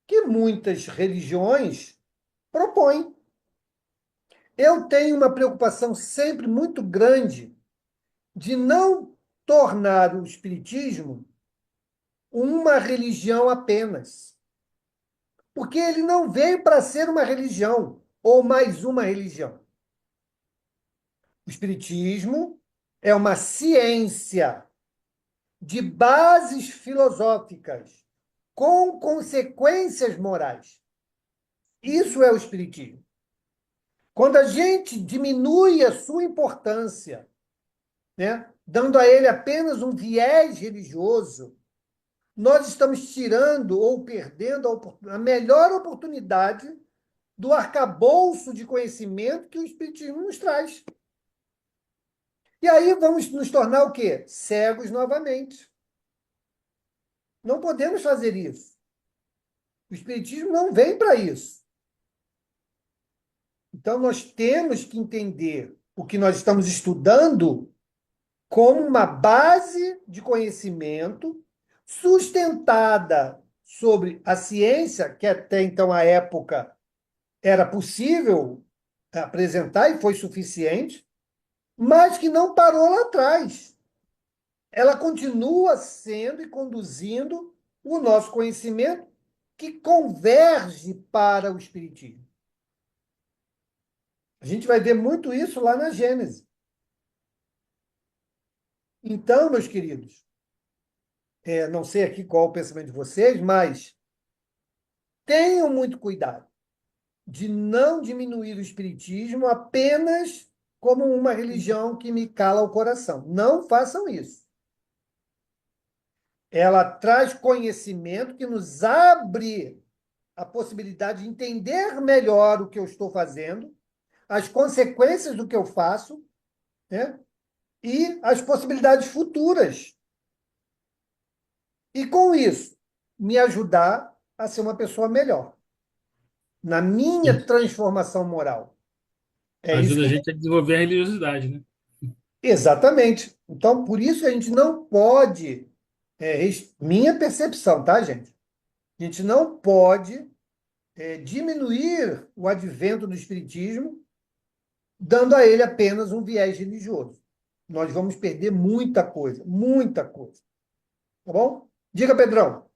que muitas religiões propõem. Eu tenho uma preocupação sempre muito grande de não tornar o Espiritismo uma religião apenas, porque ele não veio para ser uma religião ou mais uma religião. O Espiritismo é uma ciência de bases filosóficas com consequências morais. Isso é o Espiritismo. Quando a gente diminui a sua importância, né, dando a ele apenas um viés religioso, nós estamos tirando ou perdendo a melhor oportunidade do arcabouço de conhecimento que o Espiritismo nos traz. E aí vamos nos tornar o quê? Cegos novamente. Não podemos fazer isso. O Espiritismo não vem para isso. Então, nós temos que entender o que nós estamos estudando como uma base de conhecimento sustentada sobre a ciência, que até então, à época, era possível apresentar e foi suficiente, mas que não parou lá atrás. Ela continua sendo e conduzindo o nosso conhecimento que converge para o Espiritismo. A gente vai ver muito isso lá na Gênese. Então, meus queridos, não sei aqui qual é o pensamento de vocês, mas tenham muito cuidado de não diminuir o Espiritismo apenas como uma religião que me cala o coração. Não façam isso. Ela traz conhecimento que nos abre a possibilidade de entender melhor o que eu estou fazendo, as consequências do que eu faço, né? E as possibilidades futuras. E, com isso, me ajudar a ser uma pessoa melhor, na minha Sim. transformação moral. É isso Ajuda a que. gente a desenvolver a religiosidade, né? Exatamente. Então, por isso a gente não pode. Minha percepção, tá, gente? A gente não pode diminuir o advento do Espiritismo, dando a ele apenas um viés religioso. Nós vamos perder muita coisa, muita coisa. Tá bom? Diga, Pedrão.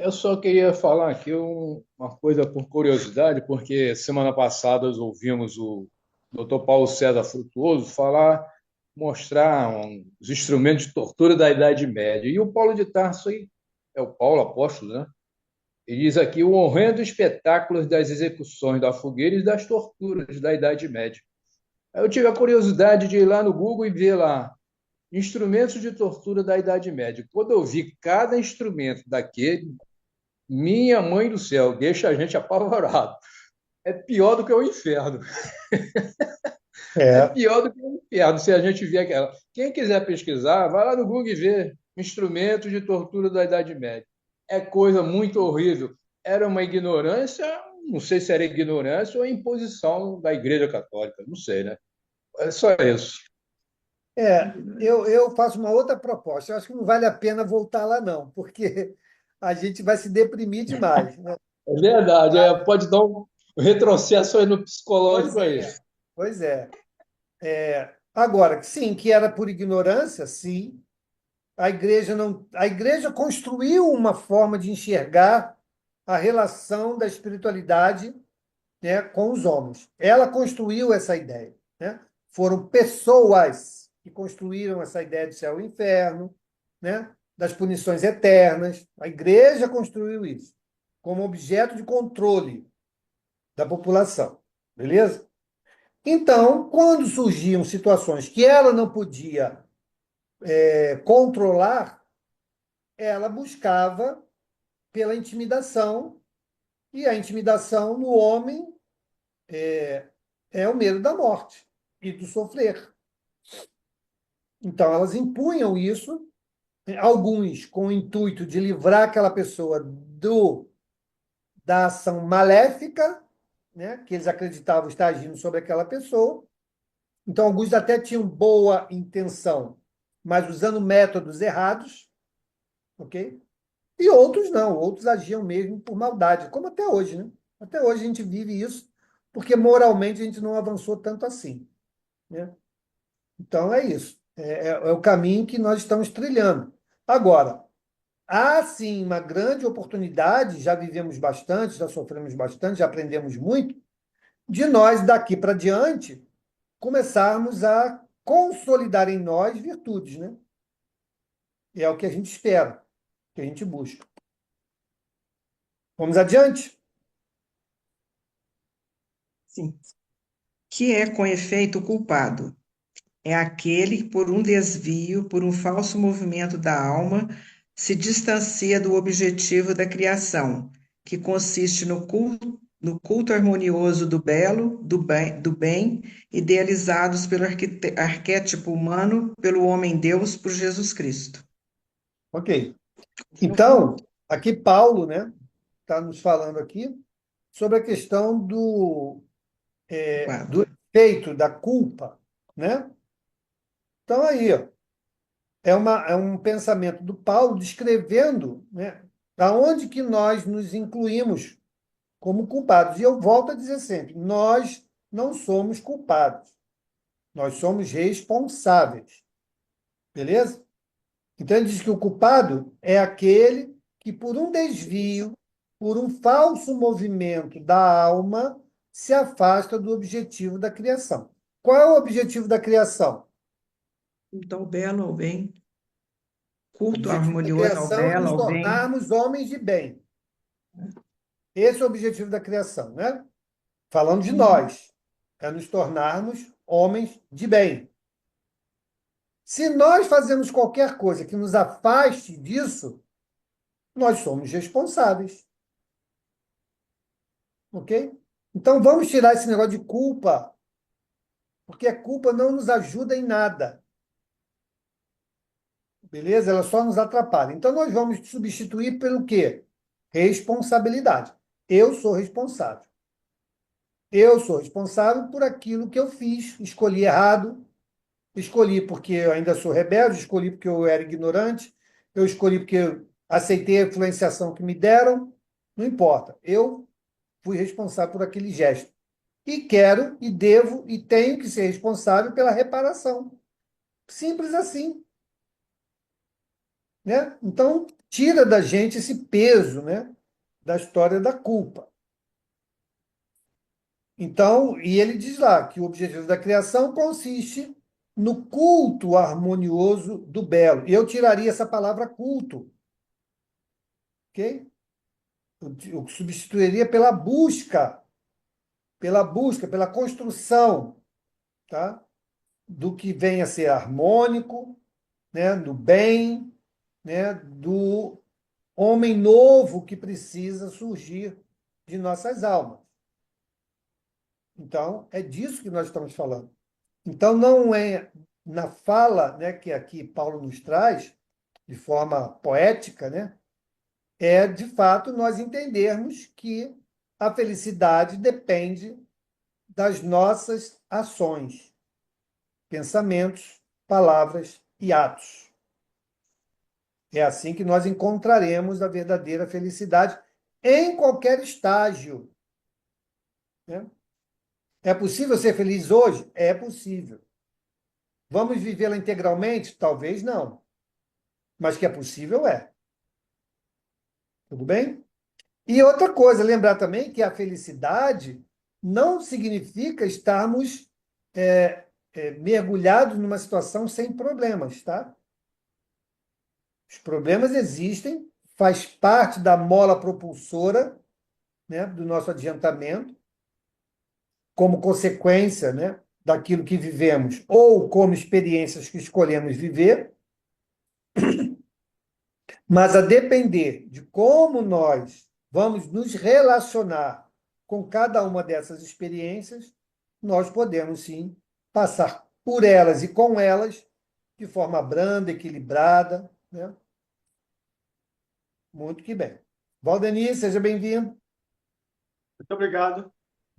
Eu só queria falar aqui uma coisa por curiosidade, porque semana passada nós ouvimos o Dr. Paulo César Frutuoso mostrar os instrumentos de tortura da Idade Média. E o Paulo de Tarso aí, é o Paulo apóstolo, né? Ele diz aqui o horrendo espetáculo das execuções da fogueira e das torturas da Idade Média. Aí eu tive a curiosidade de ir lá no Google e ver lá instrumentos de tortura da Idade Média. Quando eu vi cada instrumento daquele, minha mãe do céu, deixa a gente apavorado. É pior do que o inferno. É É, pior do que o inferno se a gente vê aquela. Quem quiser pesquisar, vai lá no Google e vê instrumentos de tortura da Idade Média. É coisa muito horrível. Era uma ignorância, não sei se era ignorância ou imposição da Igreja Católica, não sei, né? É só isso. eu faço uma outra proposta. Eu acho que não vale a pena voltar lá, não, porque a gente vai se deprimir demais, né? É verdade, pode dar um retrocesso aí no Pois psicológico aí. é, pois é. Agora, sim, que era por ignorância, sim. A igreja não, a igreja construiu uma forma de enxergar a relação da espiritualidade, né, com os homens. Ela construiu essa ideia, né? Foram pessoas que construíram essa ideia de céu e inferno, né? Das punições eternas. A igreja construiu isso como objeto de controle da população, beleza? Então, quando surgiam situações que ela não podia controlar, ela buscava pela intimidação, e a intimidação no homem é o medo da morte e do sofrer. Então, elas impunham isso, alguns com o intuito de livrar aquela pessoa da ação maléfica, né, que eles acreditavam estar agindo sobre aquela pessoa. Então, alguns até tinham boa intenção, mas usando métodos errados, ok? E outros não, outros agiam mesmo por maldade, como até hoje, né? Até hoje a gente vive isso, porque moralmente a gente não avançou tanto assim, né? Então é isso. É o caminho que nós estamos trilhando. Agora, há sim uma grande oportunidade, já vivemos bastante, já sofremos bastante, já aprendemos muito, de nós daqui para diante começarmos a consolidar em nós virtudes, né? E é o que a gente espera, que a gente busca. Vamos adiante? Sim. Que é com efeito culpado. É aquele que, por um desvio, por um falso movimento da alma, se distancia do objetivo da criação, que consiste no culto harmonioso do belo, do bem, idealizados pelo arquétipo humano, pelo homem-deus, por Jesus Cristo. Ok. Então, aqui Paulo, né, está nos falando aqui sobre a questão Culpado. do efeito da culpa, né? Então, aí, ó, é um pensamento do Paulo descrevendo, né, aonde que nós nos incluímos como culpados. E eu volto a dizer sempre, nós não somos culpados, nós somos responsáveis, beleza? Então, ele diz que o culpado é aquele que, por um desvio, por um falso movimento da alma, se afasta do objetivo da criação. Qual é o objetivo da criação? Culto ao belo, ao bem. O Culto objetivo da harmonioso ao criação é belo, nos ao bem. tornarmos homens de bem. Esse é o objetivo da criação, né? Falando de nós, é nos tornarmos homens de bem. Se nós fazemos qualquer coisa que nos afaste disso, nós somos responsáveis. Ok? Então vamos tirar esse negócio de culpa, porque a culpa não nos ajuda em nada. Beleza? Ela só nos atrapalha. Então nós vamos substituir pelo quê? Responsabilidade. Eu sou responsável. Eu sou responsável por aquilo que eu fiz. Escolhi errado, escolhi porque eu ainda sou rebelde, escolhi porque eu era ignorante, eu escolhi porque eu aceitei a influenciação que me deram. Não importa. Eu fui responsável por aquele gesto. E quero, e devo, e tenho que ser responsável pela reparação. Simples assim, né? Então, tira da gente esse peso, né, da história da culpa. Então, e ele diz lá que o objetivo da criação consiste no culto harmonioso do belo. E eu tiraria essa palavra culto, ok? Eu substituiria pela construção, tá? Do que vem a ser harmônico, né? Do bem, né? Do homem novo que precisa surgir de nossas almas. Então, é disso que nós estamos falando. Então, não é na fala, né, que aqui Paulo nos traz, de forma poética, né, é de fato nós entendermos que a felicidade depende das nossas ações, pensamentos, palavras e atos. É assim que nós encontraremos a verdadeira felicidade em qualquer estágio, né? É possível ser feliz hoje? É possível. Vamos vivê-la integralmente? Talvez não. Mas que é possível, é. Tudo bem? E outra coisa, lembrar também que a felicidade não significa estarmos mergulhados numa situação sem problemas, tá? Os problemas existem, faz parte da mola propulsora, né, do nosso adiantamento, como consequência, né, daquilo que vivemos ou como experiências que escolhemos viver, mas a depender de como nós vamos nos relacionar com cada uma dessas experiências, nós podemos sim passar por elas e com elas de forma branda, equilibrada, né? Muito que bem. Valdeni, seja bem-vindo. Muito obrigado.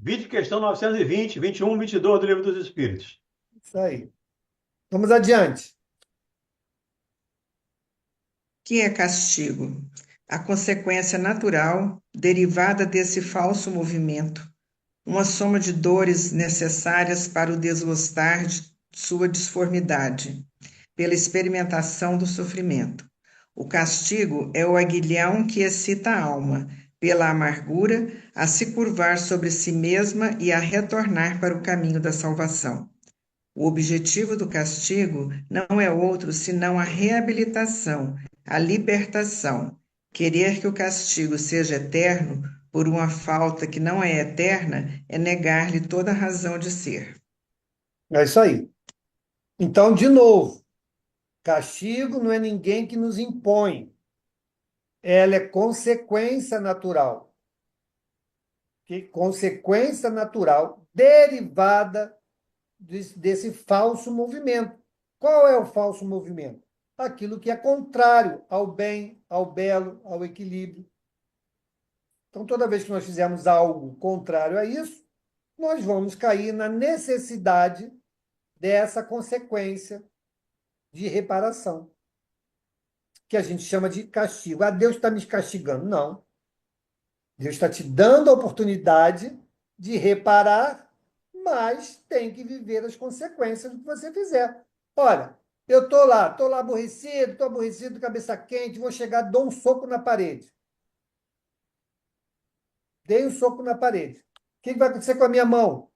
Vídeo questão 920, 21, 22 do Livro dos Espíritos. Isso aí. Vamos adiante. Que é castigo? A consequência natural derivada desse falso movimento, uma soma de dores necessárias para o desgostar de sua disformidade, pela experimentação do sofrimento. O castigo é o aguilhão que excita a alma, pela amargura, a se curvar sobre si mesma e a retornar para o caminho da salvação. O objetivo do castigo não é outro senão a reabilitação, a libertação. Querer que o castigo seja eterno por uma falta que não é eterna é negar-lhe toda a razão de ser. É isso aí. Então, de novo, castigo não é ninguém que nos impõe. Ela é consequência natural. Que consequência natural derivada desse falso movimento. Qual é o falso movimento? Aquilo que é contrário ao bem, ao belo, ao equilíbrio. Então, toda vez que nós fizermos algo contrário a isso, nós vamos cair na necessidade dessa consequência de reparação, que a gente chama de castigo. Ah, Deus está me castigando. Não. Deus está te dando a oportunidade de reparar, mas tem que viver as consequências do que você fizer. Olha, eu estou lá aborrecido, cabeça quente, vou chegar, dou um soco na parede. Dei um soco na parede. O que vai acontecer com a minha mão?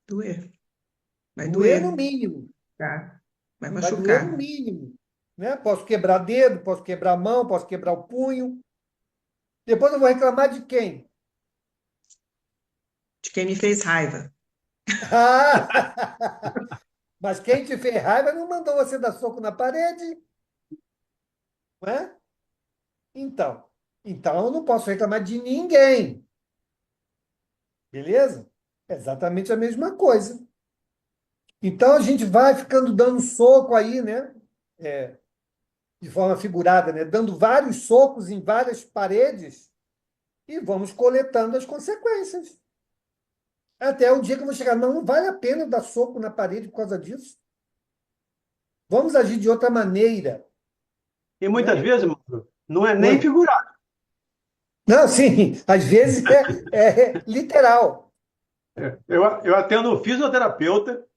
Doer. Vai Doer doer, no mínimo. tá? Vai Vai doer no machucar. mínimo. Né? Posso quebrar dedo, posso quebrar a mão, posso quebrar o punho. Depois eu vou reclamar de quem? De quem me fez raiva. Ah! Mas quem te fez raiva não mandou você dar soco na parede, não é? Então eu não posso reclamar de ninguém. Beleza? É exatamente a mesma coisa. Então a gente vai ficando dando soco aí, né? De forma figurada, né? Dando vários socos em várias paredes e vamos coletando as consequências. Até o dia que eu vou chegar, não vale a pena dar soco na parede por causa disso. Vamos agir de outra maneira. E muitas Né? vezes, Mauro, não é nem Oi. figurado. Não, sim, às vezes é literal. Eu atendo um fisioterapeuta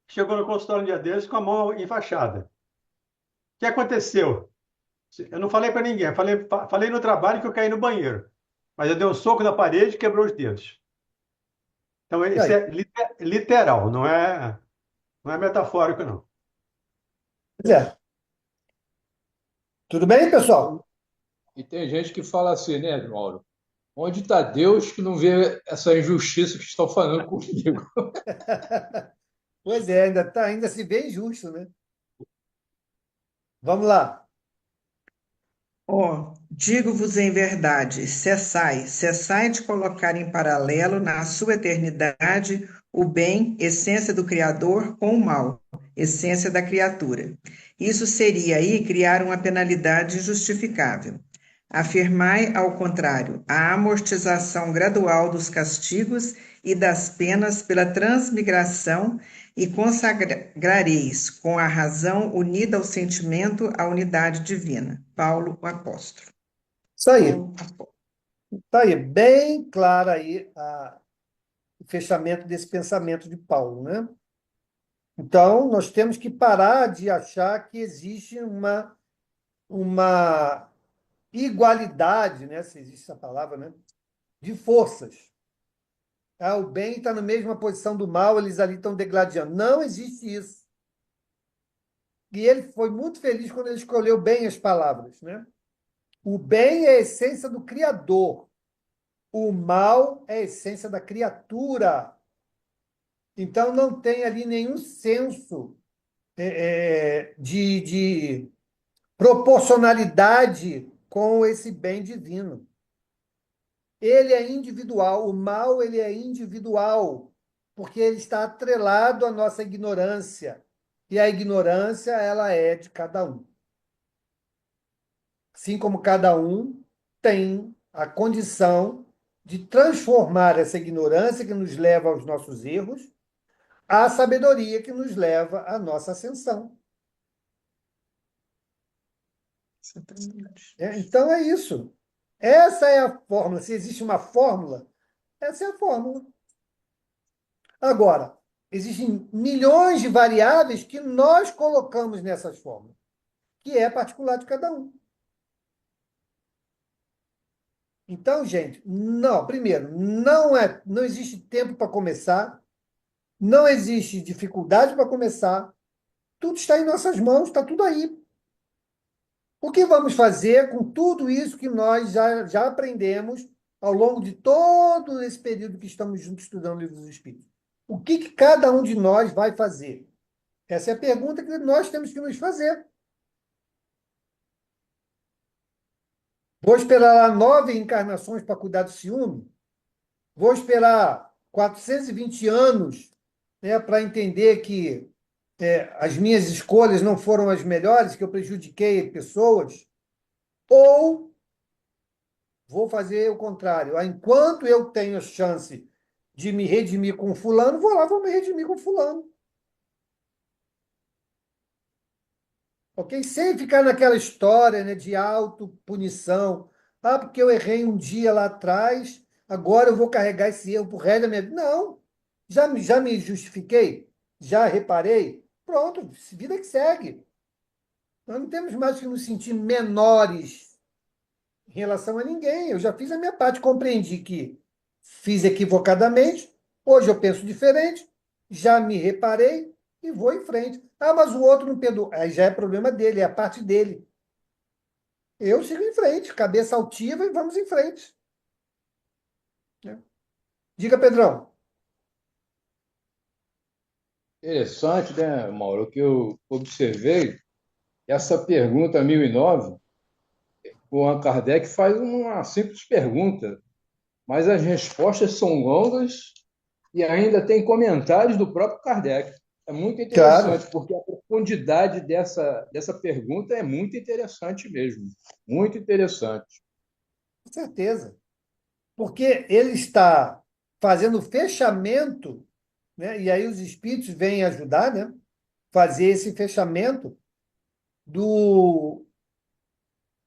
que chegou no consultório um dia desses com a mão enfaixada. que aconteceu? Eu não falei para ninguém, falei no trabalho que eu caí no banheiro. Mas eu dei um soco na parede e quebrou os dedos. Então, E isso aí? é literal, não é metafórico, não. Pois é. Tudo bem, pessoal? E tem gente que fala assim, né, Mauro? Onde está Deus que não vê essa injustiça que estão falando comigo? Pois é, ainda se vê injusto, né? Vamos lá. Ó, digo-vos em verdade, cessai de colocar em paralelo na sua eternidade o bem, essência do Criador, com o mal, essência da criatura. Isso seria aí criar uma penalidade injustificável. Afirmai, ao contrário, a amortização gradual dos castigos e das penas pela transmigração e consagrareis com a razão unida ao sentimento a unidade divina. Paulo, o apóstolo. Isso aí. Paulo, apóstolo. Está aí, bem claro aí o fechamento desse pensamento de Paulo, né? Então, nós temos que parar de achar que existe uma igualdade, né? Se existe essa palavra, né? De forças. O bem está na mesma posição do mal, eles ali estão degladiando. Não existe isso. E ele foi muito feliz quando ele escolheu bem as palavras, né? O bem é a essência do Criador. O mal é a essência da criatura. Então, não tem ali nenhum senso de proporcionalidade com esse bem divino. Ele é individual, o mal ele é individual, porque ele está atrelado à nossa ignorância. E a ignorância ela é de cada um. Assim como cada um tem a condição de transformar essa ignorância que nos leva aos nossos erros, à sabedoria que nos leva à nossa ascensão. Então é isso. Essa é a fórmula. Se existe uma fórmula, essa é a fórmula. Agora, existem milhões de variáveis que nós colocamos nessas fórmulas, que é particular de cada um. Então, gente, não, primeiro, não existe tempo para começar, não existe dificuldade para começar, tudo está em nossas mãos, está tudo aí. O que vamos fazer com tudo isso que nós já aprendemos ao longo de todo esse período que estamos juntos estudando o Livro dos Espíritos? O que cada um de nós vai fazer? Essa é a pergunta que nós temos que nos fazer. Vou esperar lá 9 encarnações para cuidar do ciúme? Vou esperar 420 anos, né, para entender que as minhas escolhas não foram as melhores, que eu prejudiquei pessoas? Ou vou fazer o contrário? Enquanto eu tenho a chance de me redimir com fulano, vou lá, vou me redimir com fulano. Ok? Sem ficar naquela história, né, de autopunição. Porque eu errei um dia lá atrás, agora eu vou carregar esse erro para o resto da minha vida. Não. Já me justifiquei? Já reparei? Pronto, vida que segue. Nós não temos mais que nos sentir menores em relação a ninguém. Eu já fiz a minha parte, compreendi que fiz equivocadamente, hoje eu penso diferente, já me reparei e vou em frente. Mas o outro não perdoa. Aí já é problema dele, é a parte dele. Eu sigo em frente, cabeça altiva e vamos em frente. Diga, Pedrão. Interessante, né, Mauro? O que eu observei, essa pergunta 1009, o Allan Kardec faz uma simples pergunta, mas as respostas são longas e ainda tem comentários do próprio Kardec. É muito Claro, interessante, porque a profundidade dessa pergunta é muito interessante mesmo. Muito interessante. com certeza. Porque ele está fazendo o fechamento, né? E aí os espíritos vêm ajudar, né? Fazer esse fechamento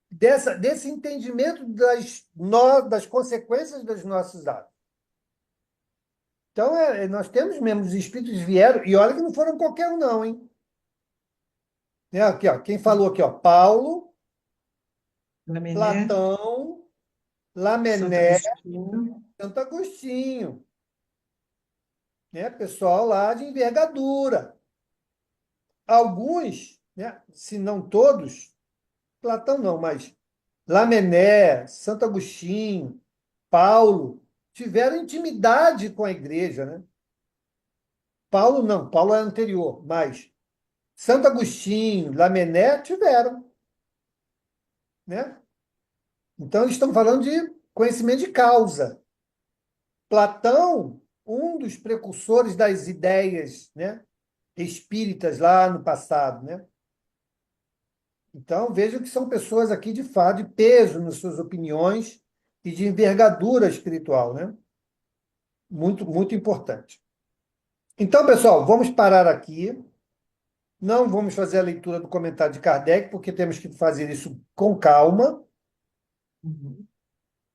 desse entendimento das consequências dos nossos atos. Então, nós temos mesmo, os espíritos vieram, e olha que não foram qualquer um, não, hein? Né? Aqui, ó, quem falou aqui, ó, Paulo, Laminé, Platão, Santo Lamennais, Agostinho. Santo Agostinho, né? Pessoal lá de envergadura. Alguns, né? Se não todos, Platão não, mas Lamennais, Santo Agostinho, Paulo, tiveram intimidade com a igreja, né? Paulo não, Paulo é anterior, mas Santo Agostinho, Lamennais tiveram, né? Então, estamos falando de conhecimento de causa. Platão, um dos precursores das ideias, né, espíritas lá no passado, né? Então, vejo que são pessoas aqui de fato de peso nas suas opiniões e de envergadura espiritual, né? Muito, muito importante. Então, pessoal, vamos parar aqui. Não vamos fazer a leitura do comentário de Kardec, porque temos que fazer isso com calma, Uhum.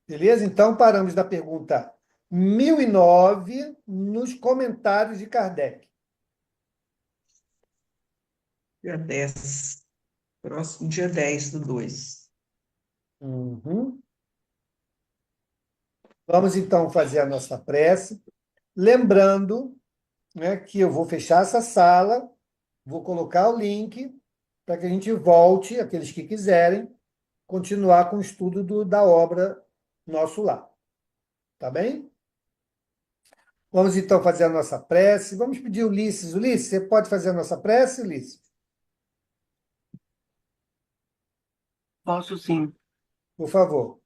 beleza? Então, paramos da pergunta 1009 nos comentários de Kardec. Dia 10. Próximo dia 10/2. Uhum. Vamos então fazer a nossa prece, lembrando, né, que eu vou fechar essa sala, vou colocar o link para que a gente volte, aqueles que quiserem, continuar com o estudo da obra Nosso Lar. Tá bem? Vamos então fazer a nossa prece. Vamos pedir Ulisses. Ulisses, você pode fazer a nossa prece, Ulisses? Posso sim. Por favor.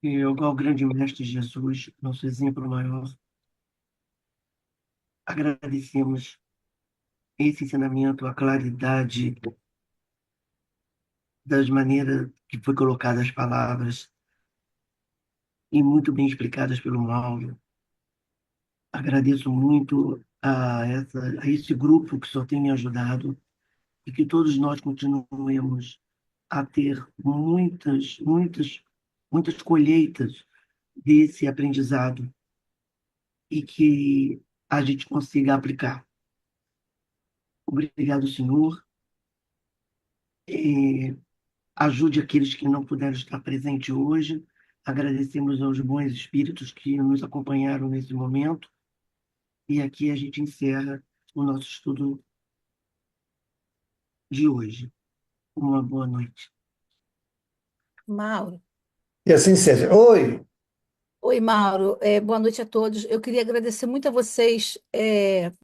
Eu, ao grande mestre Jesus, nosso exemplo maior, agradecemos esse ensinamento, a claridade das maneiras que foi colocadas as palavras e muito bem explicadas pelo Mauro. Agradeço muito a esse grupo que só tem me ajudado e que todos nós continuemos a ter muitas colheitas desse aprendizado e que a gente consiga aplicar. Obrigado, Senhor. Ajude aqueles que não puderam estar presentes hoje. Agradecemos aos bons espíritos que nos acompanharam nesse momento. E aqui a gente encerra o nosso estudo de hoje. Uma boa noite. Mauro. E assim seja. Oi. Oi, Mauro. Boa noite a todos. Eu queria agradecer muito a vocês